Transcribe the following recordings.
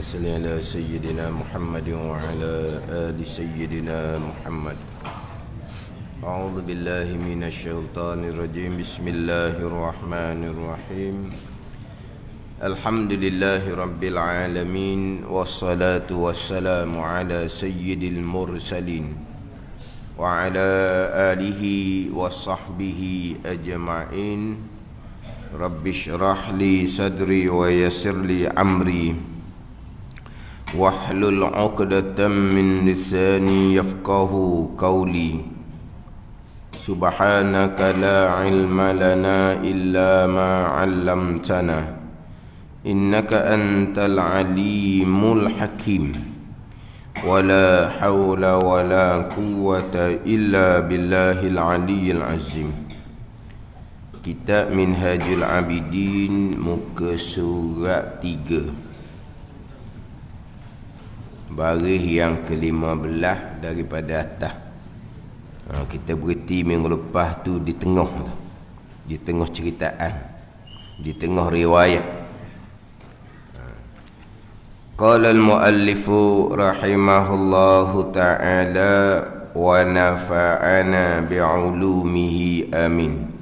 صل على سيدنا محمد وعلى آل سيدنا محمد. أعوذ بالله من الشيطان الرجيم. بسم الله الرحمن الرحيم. الحمد لله رب العالمين، والصلاة والسلام على سيد المرسلين وعلى آله وصحبه أجمعين. رب اشرح لي صدري ويسر لي أمري واحلل عقدة من لساني يفقه قولي. سبحانك لا علم لنا إلا ما علمتنا إنك أنت العليم الحكيم. ولا حول ولا قوة إلا بالله العلي العظيم. Kitab Minhajul Abidin, muka surat 3, baris yang ke-15 daripada atas. Kita berhenti minggu lepas tu di tengah ceritaan, di tengah riwayat. Qala al-muallifu rahimahullahu ta'ala wa nafa'ana bi'ulumihi amin.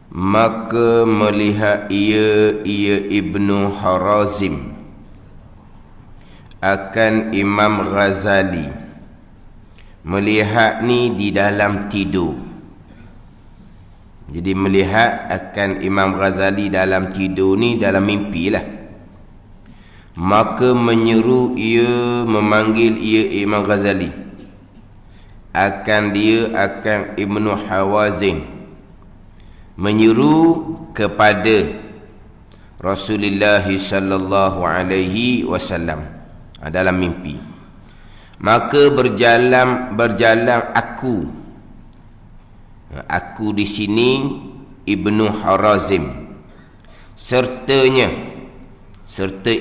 Maka melihat ia Ibnu Harazim akan Imam Ghazali. Melihat ni di dalam tidur. Jadi melihat akan Imam Ghazali dalam tidur ni dalam mimpi lah. Maka menyeru ia, memanggil ia Imam Ghazali akan Ibnu Hawazim, menyeru kepada Rasulullah sallallahu alaihi wasallam dalam mimpi. Maka berjalan aku di sini Ibnu Harazim serta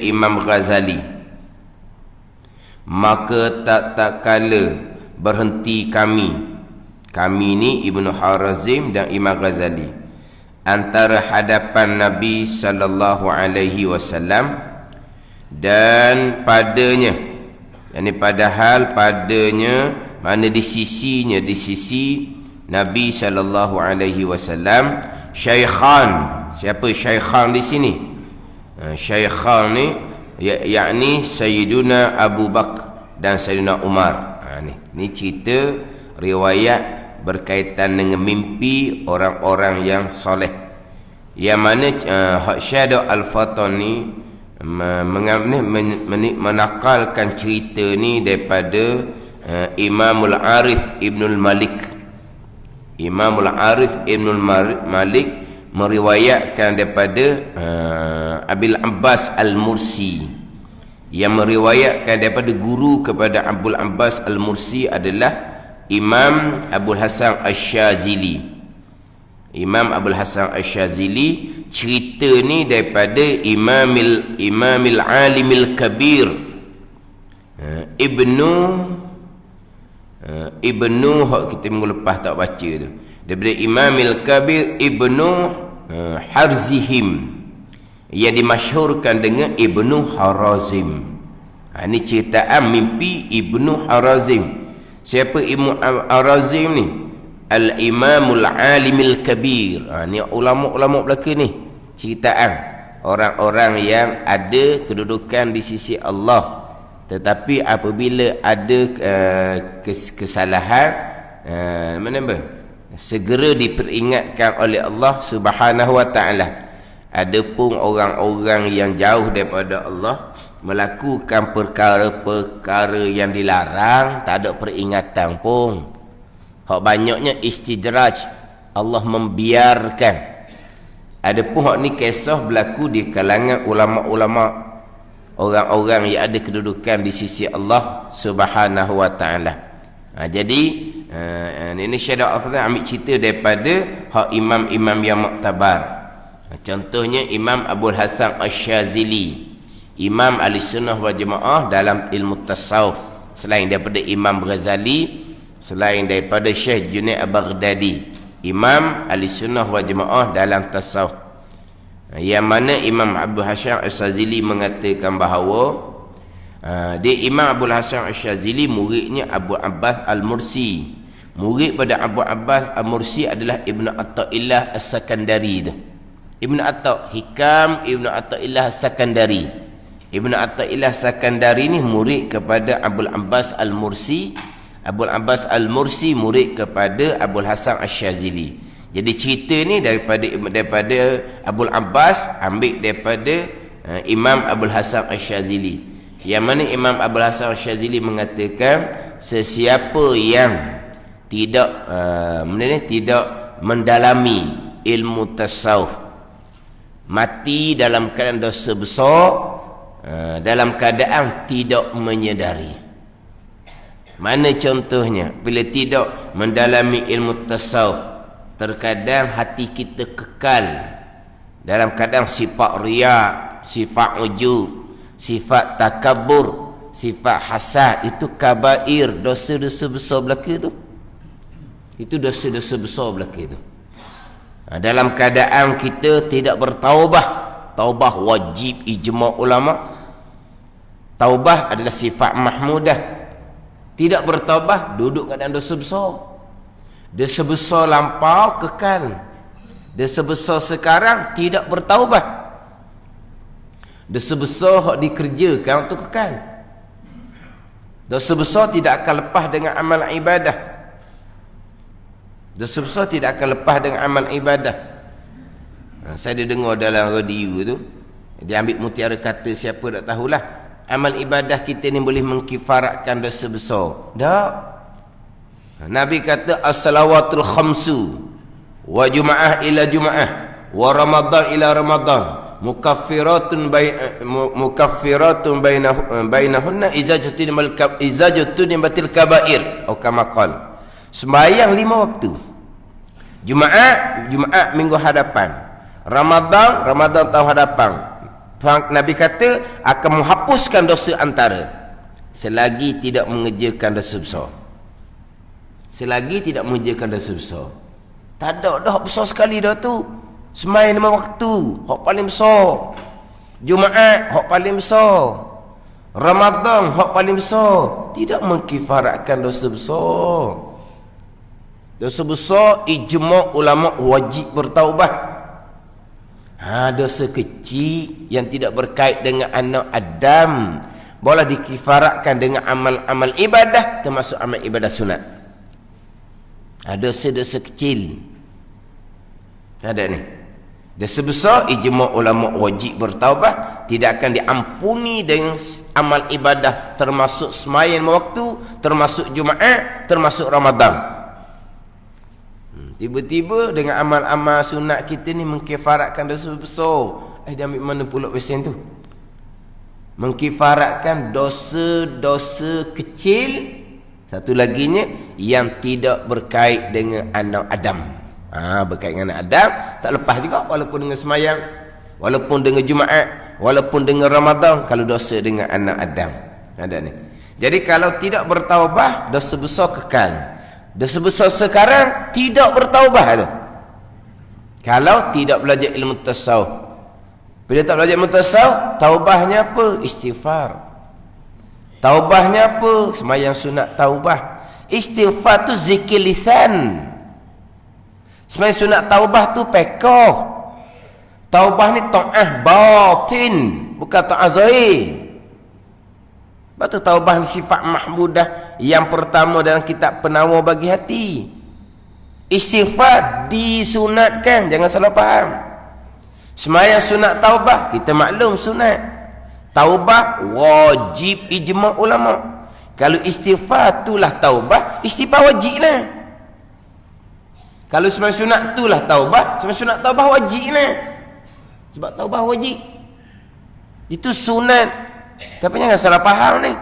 Imam Ghazali. Maka tak kala berhenti kami ni Ibnu Harazim dan Imam Ghazali antara hadapan Nabi sallallahu alaihi wasallam dan padanya, padanya mana di sisi Nabi sallallahu alaihi wasallam syaikhan. Siapa syaikhan di sini? Syaikhan ni yakni Sayyiduna Abu Bakar dan Sayyiduna Umar. Ni cerita riwayat berkaitan dengan mimpi orang-orang yang soleh, yang mana Syahid Al-Fatan ni menakalkan cerita ni daripada Imamul Arif Ibnul Malik. Imamul Arif Ibnul Malik meriwayatkan daripada Abil Abbas Al-Mursi, yang meriwayatkan daripada guru kepada Abul Abbas Al-Mursi adalah Imam Abul Hasan Asy-Syazili. Imam Abul Hasan Asy-Syazili cerita ni daripada Imamil Alimil Kabir Ibnu kita minggu lepas tak baca tu, daripada Imamil Kabir Ibnu Harzihim, yang dimasyhurkan dengan Ibnu Harazim. Ini ceritaan mimpi Ibnu Harazim. Siapa Ibnu Harazim ni? Al-Imamul Alimil Kabir. Ni ulama-ulama belaka ni. Ceritaan orang-orang yang ada kedudukan di sisi Allah, tetapi apabila ada kesalahan, segera diperingatkan oleh Allah Subhanahu wa ta'ala. Adapun orang-orang yang jauh daripada Allah melakukan perkara-perkara yang dilarang, tak ada peringatan pun. Hak banyaknya istidraj, Allah membiarkan. Adapun hak ni kisah berlaku di kalangan ulama-ulama, orang-orang yang ada kedudukan di sisi Allah Subhanahu wa ta'ala. Jadi ini Syekh Al-Fadhil ambil cerita daripada hak imam-imam yang muktabar. Contohnya Imam Abul Hasan Asy-Syazili, Imam Ahlussunnah wal Jamaah dalam ilmu tasawuf, selain daripada Imam Ghazali, selain daripada Syekh Junaid Al-Baghdadi, Imam Ahlussunnah wal Jamaah dalam tasawuf. Yang mana Imam Abdul Hasyam As-Sazili mengatakan bahawa Dia Imam Abul Hasan Asy-Syadzili, muridnya Abu Abbas Al-Mursi. Murid pada Abu Abbas Al-Mursi adalah Ibnu Athaillah As-Sakandari tu. Ibnu Hikam Ibnu Athaillah As-Sakandari. Ibnu Athaillah As-Sakandari ni murid kepada Abul Abbas Al-Mursi. Abul Abbas Al-Mursi murid kepada Abul Hasan Asy-Syadzili. Jadi cerita ni daripada Abul Abbas ambil daripada Imam Abul Hasan Asy-Syadzili. Yang mana Imam Abul Hasan Asy-Syadzili mengatakan sesiapa yang tidak mendalami ilmu tasawuf, mati dalam keadaan dosa besar, dalam keadaan tidak menyedari. Mana contohnya? Bila tidak mendalami ilmu tasawuf, terkadang hati kita kekal dalam keadaan sifat riya, sifat ujub, sifat takabur, sifat hasad. Itu kabair, dosa-dosa besar belaka tu. Itu dosa-dosa besar belaka tu. Dalam keadaan kita tidak bertaubah, taubah wajib ijma' ulama. Taubah adalah sifat mahmudah. Tidak bertaubah, duduk keadaan dosa besar. Dosa besar lampau kekal. Dosa besar sekarang tidak bertaubah. Dosa besar hak dikerjakan untuk kekal. Dosa besar tidak akan lepas dengan amal ibadah. Dosa besar tidak akan lepas dengan amal ibadah. Saya ada dengar dalam radio tu, dia ambil mutiara kata, siapa tak tahulah, amal ibadah kita ni boleh mengkifaratkan dosa besar. Tak. Nabi kata as-salawatul khamsu wa jum'ah ila jum'ah wa ramadan ila ramadan mukaffiratun bainahunna idza jutunibatil kaba'ir atau kama qala. Sembahyang 5 waktu. Jumaat minggu hadapan. Ramadan tahun hadapan. Tuhan Nabi kata akan menghapuskan dosa antara selagi tidak mengerjakan dosa besar. Selagi tidak mengerjakan dosa besar. Tak ada dah besar sekali dah tu. Sembahyang 5 waktu, hak paling besar. Jumaat, hak paling besar. Ramadan, hak paling besar. Tidak mengkifaratkan dosa besar. Dosa besar, ijma' ulama wajib bertaubat. Dosa kecil yang tidak berkait dengan anak Adam boleh dikifaratkan dengan amal-amal ibadah, termasuk amal ibadah sunat. Dosa-dosa kecil ada ni. Dosa besar, ijma' ulama wajib bertaubat, tidak akan diampuni dengan amal ibadah, termasuk sembahyang waktu, termasuk Jumaat, termasuk Ramadan. Tiba-tiba dengan amal-amal sunat kita ni mengkifaratkan dosa besar. Dia ambil mana pula pesen tu? Mengkifaratkan dosa-dosa kecil. Satu laginya yang tidak berkait dengan anak Adam. Berkait dengan anak Adam tak lepas juga, walaupun dengan semayang, walaupun dengan Jumaat, walaupun dengan Ramadan, kalau dosa dengan anak Adam. Ada ni. Jadi kalau tidak bertaubah, dosa besar kekal. Dosa besar sekarang tidak bertaubah tu. Kalau tidak belajar ilmu tasawuf. Bila tak belajar ilmu tasawuf, taubahnya apa? Istighfar. Taubahnya apa? Sembahyang sunat taubah. Istighfar tu zikir lisan. Sembahyang sunat taubah tu pekoh. Taubah ni ta'ah batin, bukan ta'ah zahir. Sebab tu taubah ni sifat mahmudah yang pertama dalam kitab penawar bagi hati. Istighfar disunatkan, jangan salah faham. Sembahyang sunat taubah, kita maklum sunat. Taubah wajib ijma' ulama. Kalau istighfar itulah taubah, istighfar wajib lah. Kalau sembahyang sunat itulah taubah, sembahyang sunat taubah wajib lah. Sebab taubah wajib. Itu sunat. Tapi jangan salah faham ni.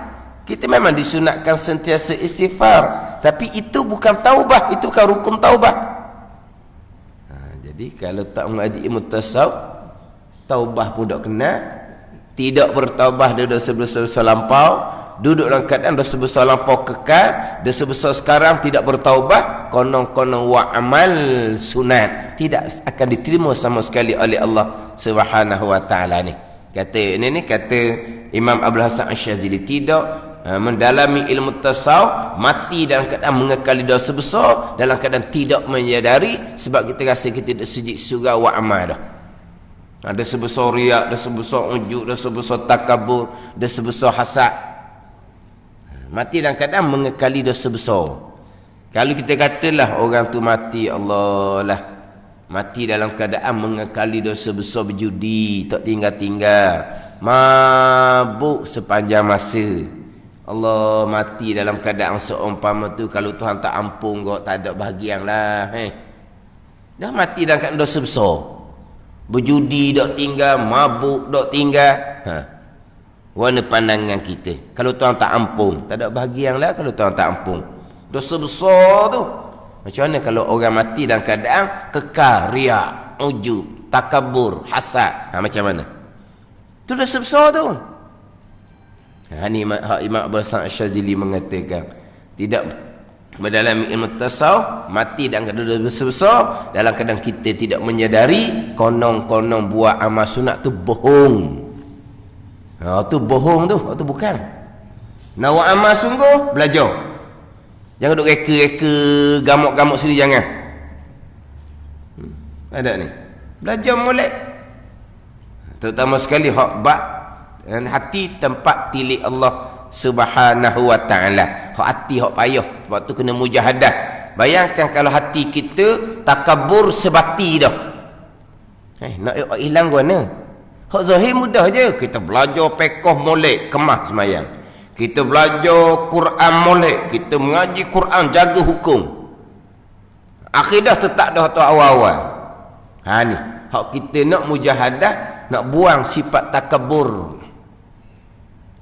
Kita memang disunatkan sentiasa istighfar, tapi itu bukan taubah, itu bukan rukun taubah. Jadi kalau tak mengaji ilmu tasawuf, taubah pun tak kena. Tidak bertaubah dari dosa-dosa lampau, duduk dalam keadaan dosa besar lampau kekal. Dosa besar sekarang tidak bertaubah, konon-konon wa amal sunat, tidak akan diterima sama sekali oleh Allah Subhanahu wa taala ni. Kata ini kata Imam Abdul Hasan Asy-Syadzili, tidak mendalami ilmu tasawuf mati dalam keadaan mengekali dosa besar, dalam keadaan tidak menyadari, sebab kita rasa kita tidak sejik surau wa amal dah. Ada sebesar riak, ada sebesar ujub, ada sebesar takabur, ada sebesar hasad. Mati dalam keadaan mengekali dosa besar. Kalau kita katalah orang tu mati, Allah lah, mati dalam keadaan mengekali dosa besar, berjudi, tak tinggal-tinggal, mabuk sepanjang masa, Allah, mati dalam keadaan seumpama tu, kalau Tuhan tak ampun kau, tak ada bahagian lah. Dah mati dalam keadaan dosa besar, berjudi tak tinggal, mabuk tak tinggal. Warna pandangan kita, kalau Tuhan tak ampun, tak ada bahagian lah. Kalau Tuhan tak ampun, dosa besar tu. Macam mana kalau orang mati dalam keadaan kekal riak, ujub, takabur, hasad? Macam mana? Itu dosa besar tu. Ini Imam Abdul Hasan Asy-Syadzili mengatakan, tidak mendalami ilmu tasawuf mati dalam keadaan dosa besar, dalam keadaan kita tidak menyadari, konong-konong buat amal sunat tu bohong. Tu bohong tu, tu bukan. Nak buat amal sungguh, belajar. Jangan duk reka-reka, gamuk-gamuk sendiri, jangan. Ada ni, belajar molek. Terutama sekali hak bab dan hati, tempat tilik Allah Subhanahu wa taala. Hak hati hak payah, sebab tu kena mujahadah. Bayangkan kalau hati kita takabur sebati dah. Nak hilang ke mana? Hak zahir mudah je. Kita belajar pekoh molek, kemah semayang. Kita belajar Quran molek, kita mengaji Quran, jaga hukum. Akidah tetap dah tu awal-awal. Ni hak kita nak mujahadah, nak buang sifat takabur.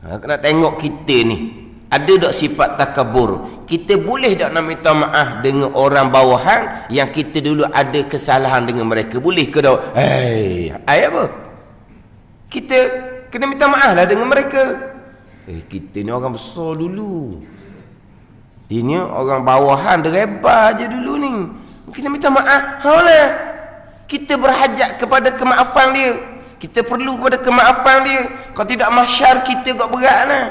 Nak tengok kita ni ada tak sifat takabur. Kita boleh tak nak minta maaf dengan orang bawahan yang kita dulu ada kesalahan dengan mereka? Boleh ke tak? Apa? Kita kena minta maaf lah dengan mereka. Kita ni orang besar dulu, ini orang bawahan, derebar je dulu ni. Kena minta maaf. Lah, kita berhajat kepada kemaafan dia. Kita perlu kepada kemaafan dia. Kalau tidak, mahsyar kita kat berat lah.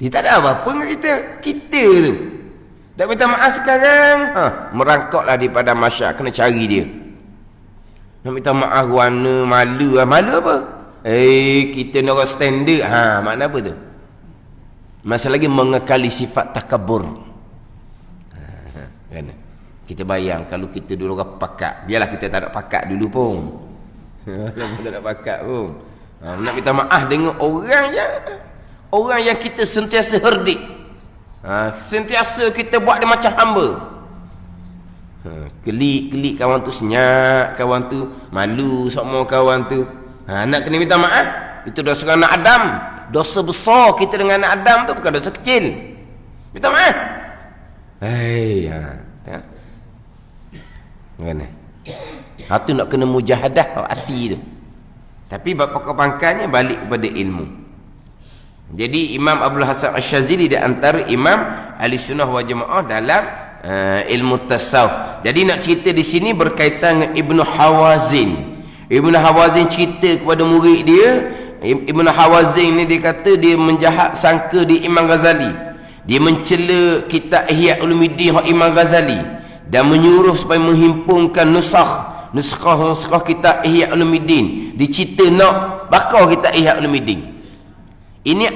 Dia tak ada apa-apa dengan kita. Kita tu tak minta maaf sekarang, merangkaklah daripada mahsyar. Kena cari dia. Nak minta maaf warna malu. Malu apa? Kita ni orang standard. Makna apa tu? Masalah lagi mengekali sifat takabur. Kan? Kita bayang kalau kita dulu orang pakat. Biarlah kita tak ada pakat dulu pun. Tak ada pakat pun. Nak minta maaf dengan orang yang kita sentiasa herdik. Sentiasa kita buat dia macam hamba. Kelik kawan tu, senyap kawan tu, malu sama kawan tu. Nak kena minta maaf. Itu dosa anak Adam. Dosa besar kita dengan anak Adam tu, bukan dosa kecil. Minta maaf. Mana? Tu nak kena mujahadah hati tu. Tapi bab pokok-pangkalnya balik kepada ilmu. Jadi Imam Abdul Hasan Asy-Syadzili di antara imam Ahli Sunnah wal Jamaah dalam ilmu tasawuf. Jadi nak cerita di sini berkaitan dengan Ibnu Hawazin. Ibnu Hawazin cerita kepada murid dia. Ibnu Hawazin ni dia kata dia menjahat sangka di Imam Ghazali. Dia mencela kitab Ihya Ulumuddin Imam Ghazali dan menyuruh supaya menghimpunkan nuskah kitab Ihya Ulumuddin. Dicita nak bakar kitab Ihya Ulumuddin. Ini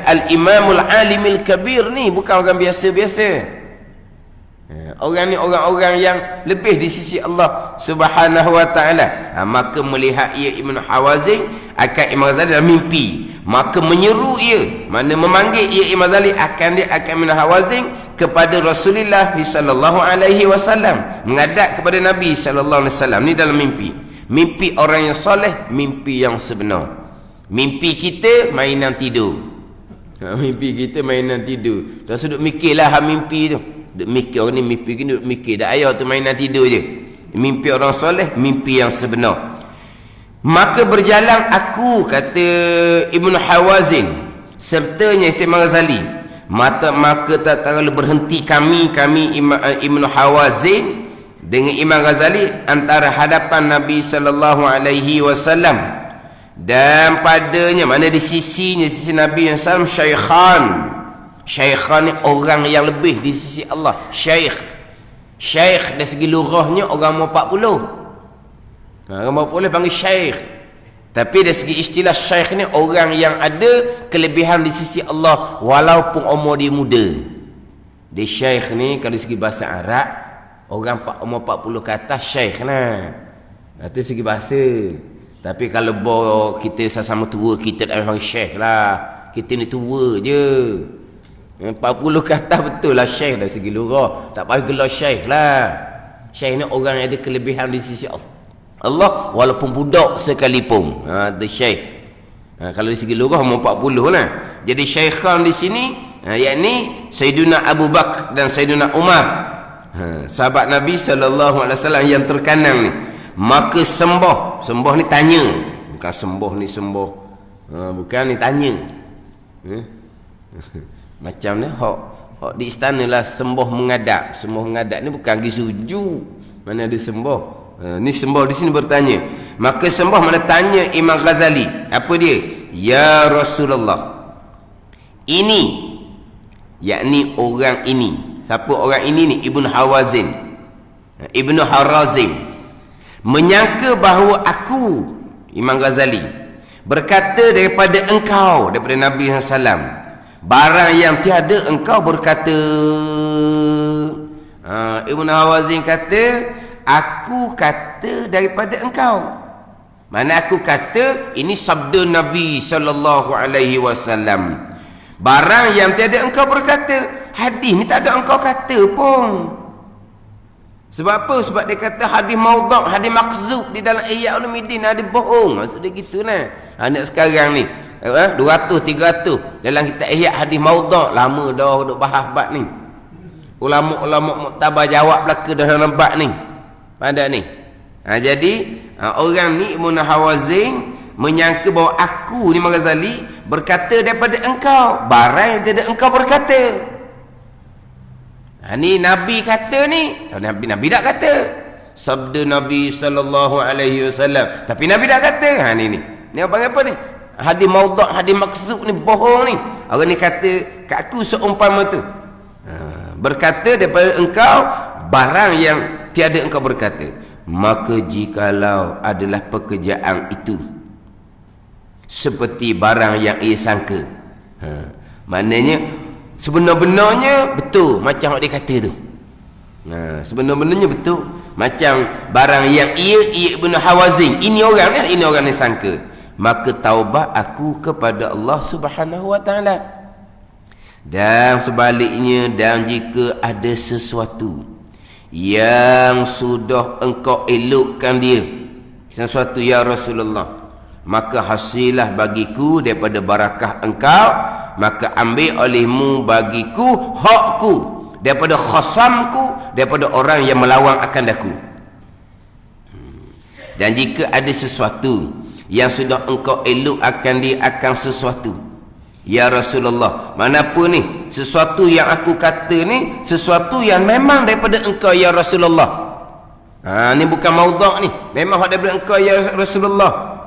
al-imamul alimil kabir ni, bukan orang biasa-biasa. Orang ni orang-orang yang lebih di sisi Allah Subhanahu wa taala. Maka melihat ia Ibnu Hawazin akan Imam Ghazali dalam mimpi, maka menyeru ia, mana memanggil ia Imam Ghazali akan Ibnu Hawazin kepada Rasulullah sallallahu alaihi wasallam, menghadap kepada Nabi sallallahu alaihi wasallam. Ni dalam mimpi. Mimpi orang yang soleh, mimpi yang sebenar. Mimpi kita mainan tidur. Mimpi kita mainan tidur. Tak usah duk mikirlah mimpi tu. Duk mikir orang ni mimpi gini, duk mikir dah ayah tu mainan tidur je. Mimpi orang soleh, mimpi yang sebenar. Maka berjalan aku, kata Ibnu Hawazin, sertanya Imam Ghazali. Maka tak terlalu berhenti kami Ibnu Hawazin dengan Imam Ghazali antara hadapan Nabi sallallahu alaihi wasallam dan padanya, mana di sisi Nabi yang salam, syaikhan ni orang yang lebih di sisi Allah. Syaikh dari segi lughahnya orang mau 40. Orang mau 40 panggil syaikh. Tapi dari segi istilah syaikh ni orang yang ada kelebihan di sisi Allah walaupun umur dia muda. Dia syaikh ni kalau segi bahasa Arab, orang umur 40 ke atas syaikh lah. Itu segi bahasa. Tapi kalau kita sama tua, kita tak panggil syaikh lah. Kita ni tua je. 40 ke atas betul lah syaikh dari segi lughah. Tak payah gelar syaikh lah. Syaikh ni orang yang ada kelebihan di sisi Allah walaupun budak sekalipun. The syaikh. Kalau dari segi lughah umur 40 lah. Jadi syaikhan di sini yakni Sayyiduna Abu Bakar dan Sayyiduna Umar. Sahabat Nabi sallallahu alaihi wasallam yang terkenal ni. Maka sembah ni tanya, bukan sembah ni sembah, bukan ni tanya. Macam ni hok di istana lah sembah menghadap. Sembah menghadap ni bukan pergi sujud, mana ada sembah. Ni sembah di sini bertanya. Maka sembah mana tanya Imam Ghazali, apa dia? Ya Rasulullah, ini yakni orang ini. Siapa orang ini ni? Ibnu Harazim menyangka bahawa aku, Imam Ghazali, berkata daripada engkau, daripada Nabi SAW, barang yang tiada engkau berkata. Ibnu Harazim kata, aku kata daripada engkau. Mana aku kata, ini sabda Nabi sallallahu alaihi wasallam, barang yang tiada engkau berkata. Hadis ni tak ada engkau kata pun. Sebab apa? Sebab dia kata hadis maudhu', hadis makzub di dalam Ihya Ulumuddin, hadis bohong. Maksud dia gitu nah. Anak sekarang ni 200 300 dalam kitab Ihya hadis maudhu', lama dah duk bahas bab ni. Ulama muktabar jawab belaka dalam bab ni. Pada ni. Jadi orang ni Ibnu Harazim menyangka bahawa aku ni Imam Ghazali berkata daripada engkau barang yang tidak engkau berkata. Ni Nabi kata ni, Nabi tak kata. Sabda Nabi sallallahu alaihi wasallam, tapi Nabi tak kata. Ni apa ni? Hadis maudhu', hadis maksud ni bohong ni. Orang ni kata kat aku seumpama tu. Berkata daripada engkau barang yang tiada engkau berkata. Maka jikalau adalah pekerjaan itu seperti barang yang ia sangka, maknanya sebenar-benarnya betul macam dia kata tu. Sebenar-benarnya betul macam barang yang ia Ibnu Harazim, ini orang ni sangka. Maka taubat aku kepada Allah Subhanahu wa taala. Dan sebaliknya, dan jika ada sesuatu yang sudah engkau elokkan dia, sesuatu ya Rasulullah, maka hasillah bagiku daripada barakah engkau, maka ambil olehmu bagiku hakku daripada khasamku, daripada orang yang melawan akan daku. Dan jika ada sesuatu yang sudah engkau elok akan dia akan sesuatu, ya Rasulullah, mana apa ni sesuatu yang aku kata ni, sesuatu yang memang daripada engkau ya Rasulullah. Ni bukan maudhu' ni, memang daripada engkau ya Rasulullah.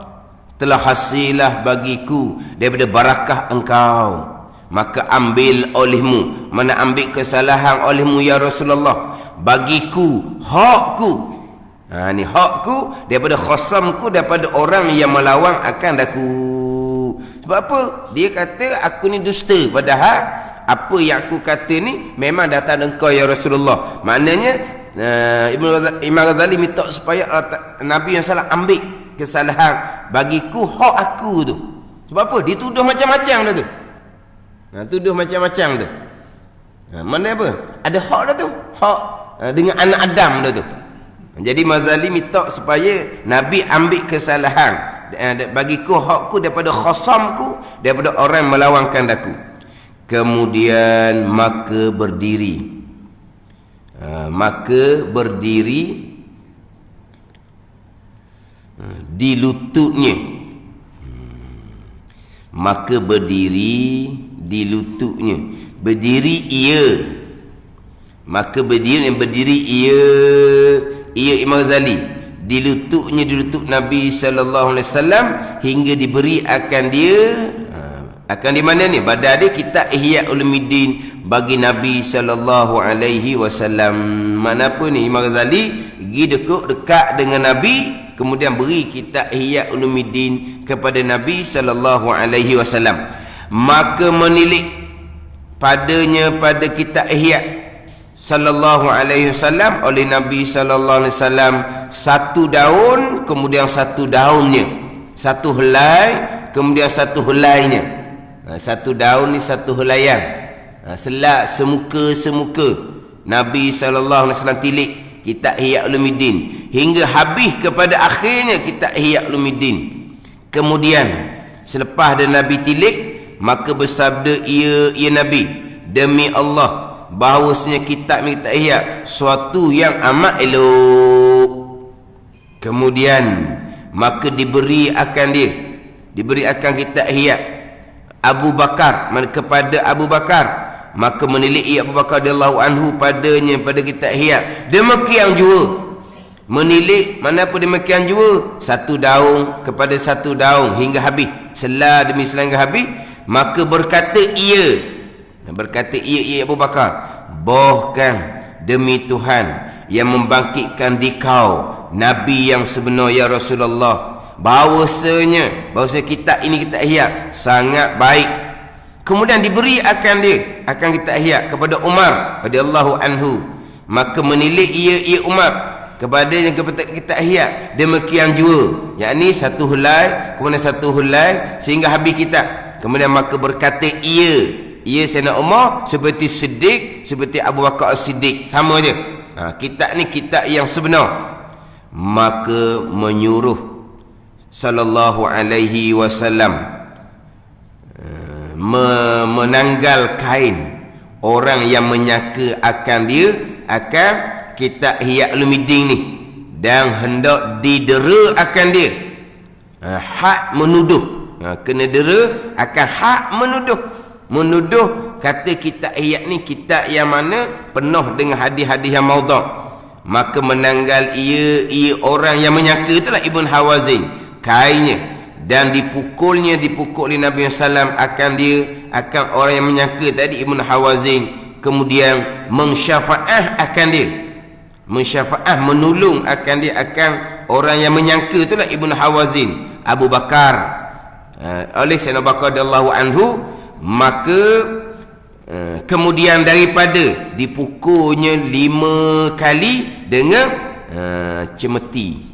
Telah hasilah bagiku daripada barakah engkau, maka ambil olehmu, mana ambil kesalahan olehmu ya Rasulullah, bagiku hakku. Ni hakku daripada khasamku, daripada orang yang melawan akan daku. Sebab apa? Dia kata aku ni dusta, padahal apa yang aku kata ni memang datang engkau ya Rasulullah. Maknanya Imam Ghazali minta supaya Nabi yang salah ambil kesalahan bagiku hak aku tu. Sebab apa? Dituduh macam-macam dah tu. Tuduh macam-macam tu. Mana apa? Ada hak dah tu. Hak dengan anak Adam dah tu. Jadi Ghazali minta supaya Nabi ambil kesalahan bagiku hakku daripada khasamku, daripada orang melawankan daku. Kemudian maka berdiri di lututnya, maka berdiri di lututnya, berdiri ia Maka berdiri ia Imam Ghazali di lutut Nabi sallallahu alaihi wasallam hingga diberi akan dia di mana ni badan dia kitab Ihya Ulumuddin bagi Nabi sallallahu alaihi wasallam. Mana pun ni Imam Ghazali pergi dekat dengan Nabi, kemudian beri kitab Ihya Ulumuddin kepada Nabi sallallahu alaihi wasallam. Maka menilik padanya pada kitab Ihya sallallahu alaihi wasallam oleh Nabi sallallahu alaihi wasallam 1 daun, kemudian 1 daunnya, 1 helai, kemudian 1 helainya. 1 daun ni 1 helaian. Selak semuka Nabi sallallahu alaihi wasallam tilik kitab Ihya Ulumuddin hingga habis kepada akhirnya kitab Ihya Ulumuddin. Kemudian selepas dan Nabi tilik, maka bersabda ia Nabi, demi Allah bahawasanya kitab Ihya suatu yang amat elok. Kemudian maka diberi akan kitab Ihya Abu Bakar kepada Abu Bakar, maka menilik ia Abu Bakar radhiyallahu anhu padanya pada kitab Ihya. Demikian juga menilik mana pun demikian juga 1 daun kepada 1 daun hingga habis, sela demi sela hingga habis. Maka berkata ia Abu Bakar, bahkan demi Tuhan yang membangkitkan di kau Nabi yang sebenar ya Rasulullah, bahawasanya kitab ini, kitab Ihya sangat baik. Kemudian diberi akan kitab Ihya kepada Umar radhiyallahu anhu, maka menilik ia Umar kepada kitab Ihya demikian juga, yakni 1 helai kemudian 1 helai sehingga habis kitab. Kemudian maka berkata ia Sayyidina Umar seperti Siddiq, seperti Abu Bakar As-Siddiq, sama je. Kitab ni kitab yang sebenar. Maka menyuruh sallallahu alaihi wasallam menanggal kain orang yang menyangka akan kitab Ihya Ulumuddin ni, dan hendak didera akan dia. Hak menuduh, kena dera akan hak menuduh kata kitab Ihya ni kitab yang mana penuh dengan hadis-hadis yang maudhu'. Maka menanggal ia orang yang menyangka, itulah Ibn Hawazin, kainnya, dan dipukul oleh Nabi SAW akan orang yang menyangka tadi Ibn Hawazin. Kemudian mensyafaah akan dia, menolong akan dia akan orang yang menyangka, itulah Ibn Hawazin, Abu Bakar oleh Sayyidina Abu Bakar radhiyallahu anhu. Maka kemudian daripada dipukulnya 5 kali dengan cemeti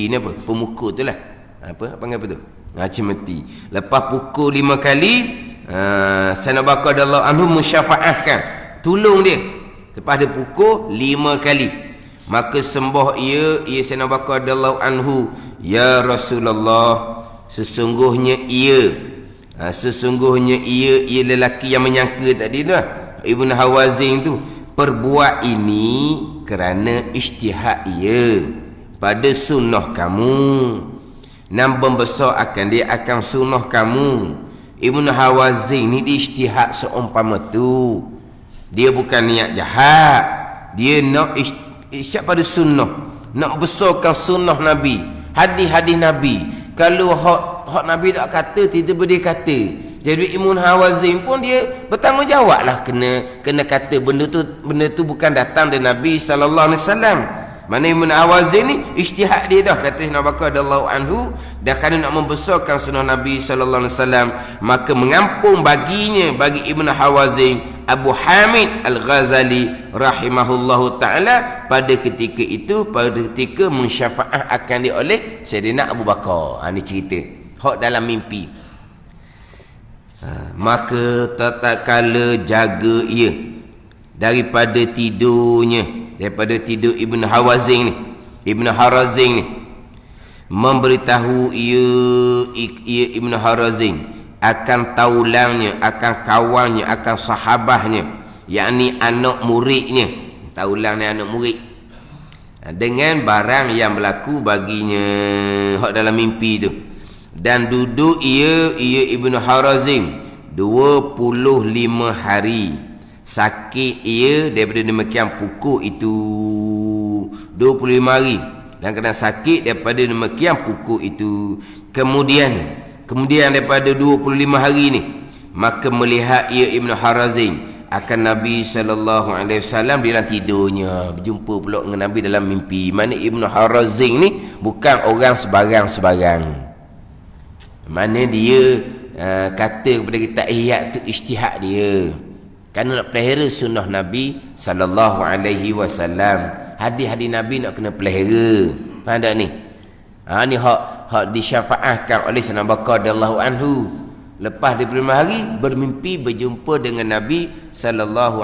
ni apa, pemukul tu lah, apa panggil apa tu, cemeti. Lepas pukul 5 kali, Sayyidina Abu Bakar radhiyallahu anhu mensyafaatkan, tolong dia. Lepas dia pukul 5 kali, maka sembah ia Sayyidina Abu Bakar radhiyallahu anhu, ya Rasulullah, sesungguhnya ia lelaki yang menyangka tadi tu, Ibn Hawazin tu, perbuat ini kerana ijtihad ia pada sunnah kamu, nam membesar akan dia akan sunnah kamu. Ibn Hawazin ni ijtihad seumpama tu, dia bukan niat jahat, dia nak ijtihad pada sunnah, nak besarkan sunnah Nabi, hadis-hadis Nabi. Kalau hak Nabi tak kata, tiba-tiba dia kata. Jadi Ibn Hawazin pun dia bertanggungjawab lah, kena kata benda tu bukan datang dari Nabi sallallahu alaihi wasallam. Mana Ibn Hawazin ni ijtihad dia dah, kata Abu Bakar radhiyallahu anhu, dah kerana nak membesarkan sunnah Nabi sallallahu alaihi wasallam, maka mengampung bagi Ibn Hawazin Abu Hamid Al-Ghazali rahimahullahu ta'ala pada ketika mensyafaat akan dia oleh Sayyidina Abu Bakar. Ini cerita hak dalam mimpi. Maka tatkala jaga ia daripada tidur Ibn Hawazin ni, memberitahu ia Ibn Hawazin akan taulangnya, akan kawannya, akan sahabahnya, yakni anak muridnya. Taulang ni anak murid, dengan barang yang berlaku baginya hak dalam mimpi tu. Dan duduk ia Ibn Hawazin 25 hari sakit ia daripada demikian pukul itu 25 hari, dan kena sakit daripada demikian pukul itu. Kemudian daripada 25 hari ni, maka melihat ia Ibn Harazim akan Nabi SAW di dalam tidurnya. Berjumpa pula dengan Nabi dalam mimpi. Mana Ibn Harazim ni bukan orang sebarang-sebarang. Mana dia kata kepada kita tu ijtihad dia. Kerana nak pelihara sunnah Nabi SAW. Hadis-hadis Nabi nak kena pelihara. Faham tak ni? Ni hak disyafaatkan oleh Sayyidina Abu Bakar radhiyallahu anhu. Lepas 25 hari bermimpi berjumpa dengan Nabi SAW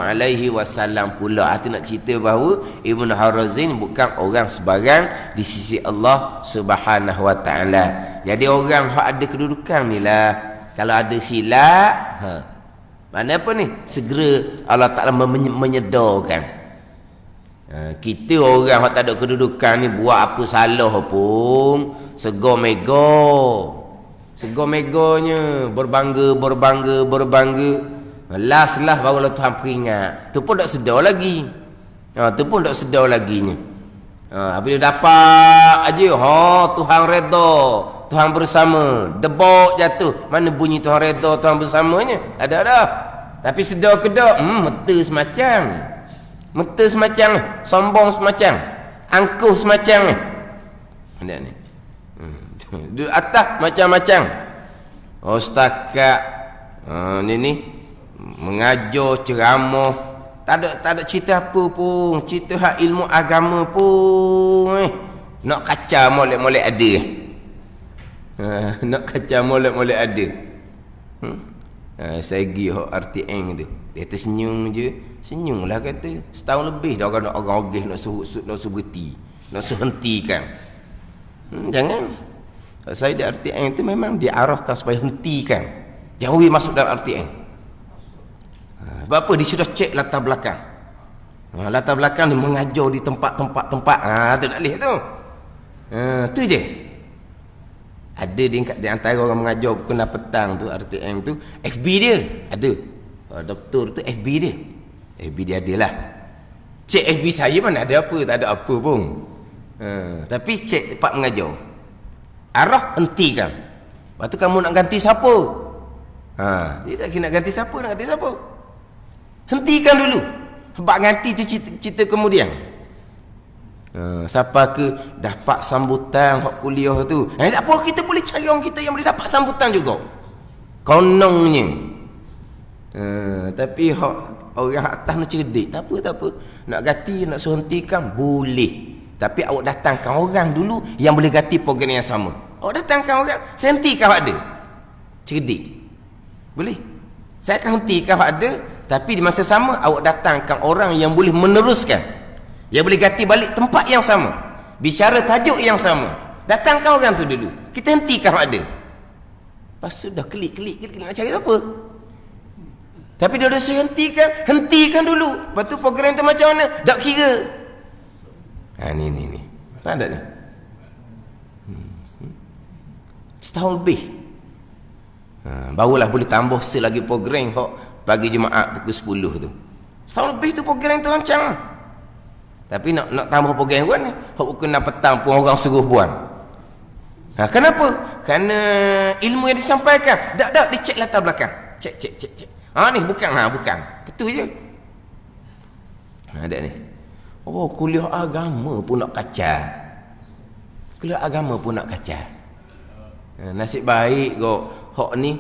pula. Itu nak cerita bahawa Ibn Harazim bukan orang sebarang di sisi Allah Subhanahu Wa Taala. Jadi orang hak ada kedudukan ni lah. Kalau ada silap, mana apa ni? Segera Allah Taala menyedarkan. Kita orang hak tak ada kedudukan ni buat apa salah pun segor meganya, berbangga. Last lah barulah Tuhan peringat. Tu pun tak sedar lagi. Apabila dapat aja, Tuhan redha, Tuhan bersama, debok jatuh. Mana bunyi Tuhan redha, Tuhan bersamanya? Ada dah. Tapi sedar ke tak? Meta semacam, sombong semacam, angkuh semacam. Ada ni. Di atas macam-macam. Setakat ni mengajar, ceramah, tak ada cerita apa pun, cerita hak ilmu agama pun. Nak kacau molek-molek ada. Nak kacau molek-molek ada. Saya pergi hak RTN tu. Dia tersenyum je. Senyumlah kata. Setahun lebih dah orang ogeh nak suruh berhenti. Nak suruh hentikan. Jangan. Saya di RTN itu memang diarahkan supaya hentikan. Jangan masuk dalam RTN. Sebab apa? Dia sudah cek latar belakang. Latar belakang dia mengajar di tempat-tempat. Tu nak lihat tu. Tu je. Ada di antara orang mengajar kena petang tu, RTN tu, FB dia ada. Doktor tu FB dia. FB dia adalah. Cek FB saya mana ada apa, tak ada apa pun. Tapi cek tempat mengajar. Arah hentikan. Lepas tu kamu nak ganti siapa? Dia tak kira nak ganti siapa, hentikan dulu. Sebab ganti tu cerita kemudian. Siapa ke dapat sambutan hak kuliah tu. Tak apa, kita boleh cari orang kita yang boleh dapat sambutan juga. Konongnya. Tapi hak orang atas nak cerdik. Tak apa. Nak ganti, nak suruh hentikan, boleh. Tapi awak datangkan orang dulu yang boleh ganti program yang sama. Awak datangkan orang, saya hentikan awak ada. Cerdik. Boleh. Saya akan hentikan awak ada, tapi di masa sama awak datangkan orang yang boleh meneruskan. Yang boleh ganti balik tempat yang sama. Bicara tajuk yang sama. Datangkan orang tu dulu. Kita hentikan awak ada. Lepas tu dah klik nak cari apa? Tapi dia dah suruh hentikan dulu. Lepas tu program tu macam mana? Tak kira. Ni. Faham tak ni? Setahun lebih. Barulah boleh tambah selagi program pagi Jumaat pukul 10 tu. Setahun lebih tu program tu rancang. Tapi nak tambah program kan ni, pukul 6 petang pun orang suruh buang. Kenapa? Kerana ilmu yang disampaikan. Tak dicek latar belakang. Cek. Ni bukan. Betul je. Ada ni. Kuliah agama pun nak kacau. Nasib baik hak ni,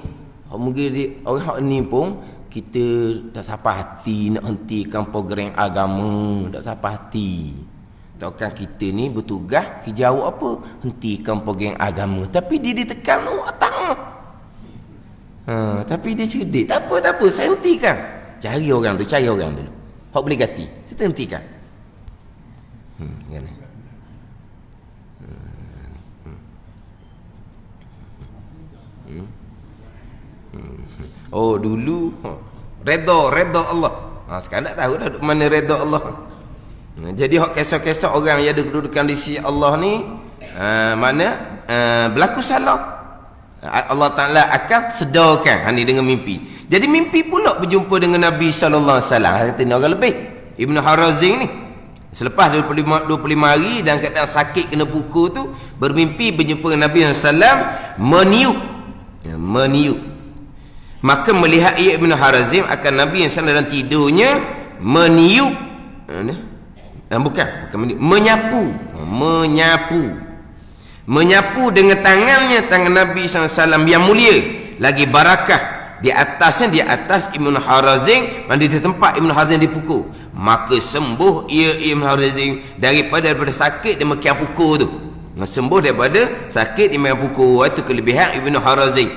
mungkin orang hak ni pun kita tak sampai hati nak hentikan program agama, tak sampai hati. Takkan kita ni bertugas kerja awak apa? Hentikan program agama. Tapi dia ditekan tak. Tapi dia cerdik. Tak apa, saya hentikan. Cari orang dulu. Hak boleh ganti. Kita hentikan. Dulu redha Allah. Sekarang tak tahu dah mana redha Allah. Jadi hak kisah-kisah orang yang ada kedudukan di sisi Allah ni, mana berlaku salah. Allah Ta'ala akan sedarkan ini dengan mimpi. Jadi mimpi pula berjumpa dengan Nabi SAW. Kata ni orang lebih Ibn Harazim ni selepas 25 hari dan keadaan sakit kena pukul tu, bermimpi berjumpa dengan Nabi SAW, meniup. Maka melihat ia Ibn Harazim akan Nabi SAW dalam tidurnya meniup, bukan menyapu dengan tangannya, tangan Nabi SAW yang mulia, lagi barakah di atas Ibn Harazim, di tempat Ibn Harazim dipukul. Maka sembuh ia Ibn Harazim daripada sakit demikian pukul tu. Sembuh daripada sakit demikian pukul. Itu kelebihan Ibn Harazim.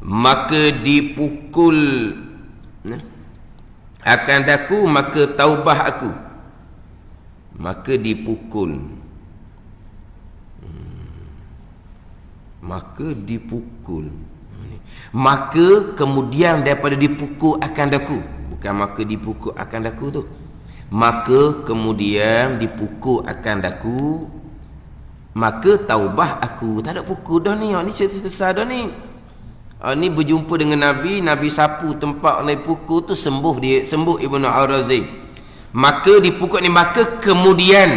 Maka dipukul akan daku, maka taubah aku. Maka dipukul, maka kemudian daripada dipukul akan daku, bukan maka dipukul akan daku tu, maka kemudian dipukul akan daku, maka taubah aku. Tak ada pukul dah ni, ni selesai dah ni. Ni berjumpa dengan Nabi, Nabi sapu tempat Nabi pukul tu, sembuh Ibn Harazim. Maka dipukul ni, maka kemudian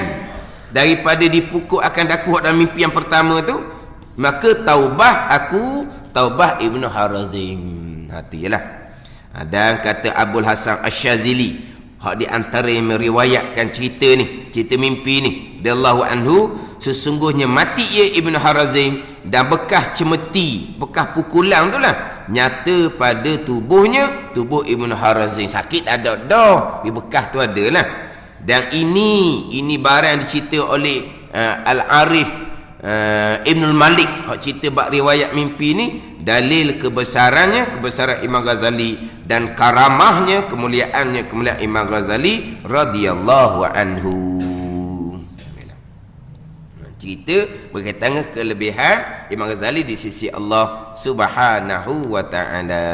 daripada dipukul akan daku dalam mimpi yang pertama tu, maka taubah aku, taubah Ibn Harazim. Hatilah. Dan kata Abul Hasan Asy-Syazili, hak di antara yang meriwayatkan cerita ni, cerita mimpi ni, radhiyallahu anhu, sesungguhnya mati ia Ibn Harazim dan bekas cemeti, bekas pukulan tu lah nyata pada tubuhnya, tubuh Ibn Harazim. Sakit ada dah, bekas tu ada lah. Dan ini barang yang dicerita oleh Al-Arif Ibnul Malik, cerita bab riwayat mimpi ni, dalil kebesaran Imam Ghazali dan karamahnya, kemuliaan Imam Ghazali radhiyallahu anhu. Cerita berkaitan dengan kelebihan Imam Ghazali di sisi Allah Subhanahu wa ta'ala.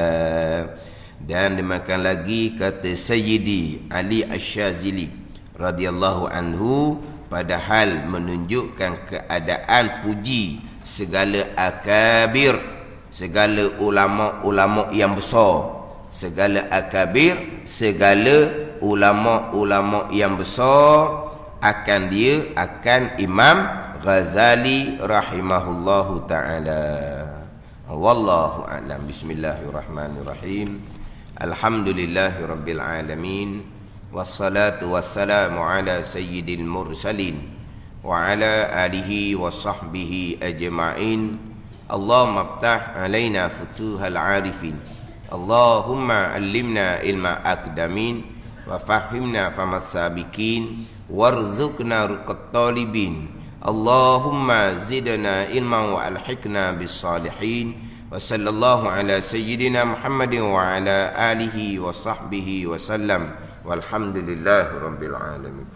Dan demikian lagi kata Sayyidi Ali Asy-Syazili radhiyallahu anhu, padahal menunjukkan keadaan puji segala akabir, segala ulama-ulama yang besar, segala akabir, segala ulama-ulama yang besar akan Imam Ghazali rahimahullahu ta'ala. Wallahu a'lam. Bismillahirrahmanirrahim. Alhamdulillahi rabbil alamin. Wassalatu wassalamu ala sayyidil mursalin wa ala alihi wa sahbihi ajma'in. Allahumma aftah alaina futuhal arifin. Allahumma allimna ilma akdamin wa fahimna famas sabikin warzuqna ruqat talibin. Allahumma zidna ilman wa alhiqna bis salihin. Wa sallallahu ala sayyidina Muhammadin wa ala alihi wa sahbihi wa sallam. Walhamdulillahi rabbil alamin.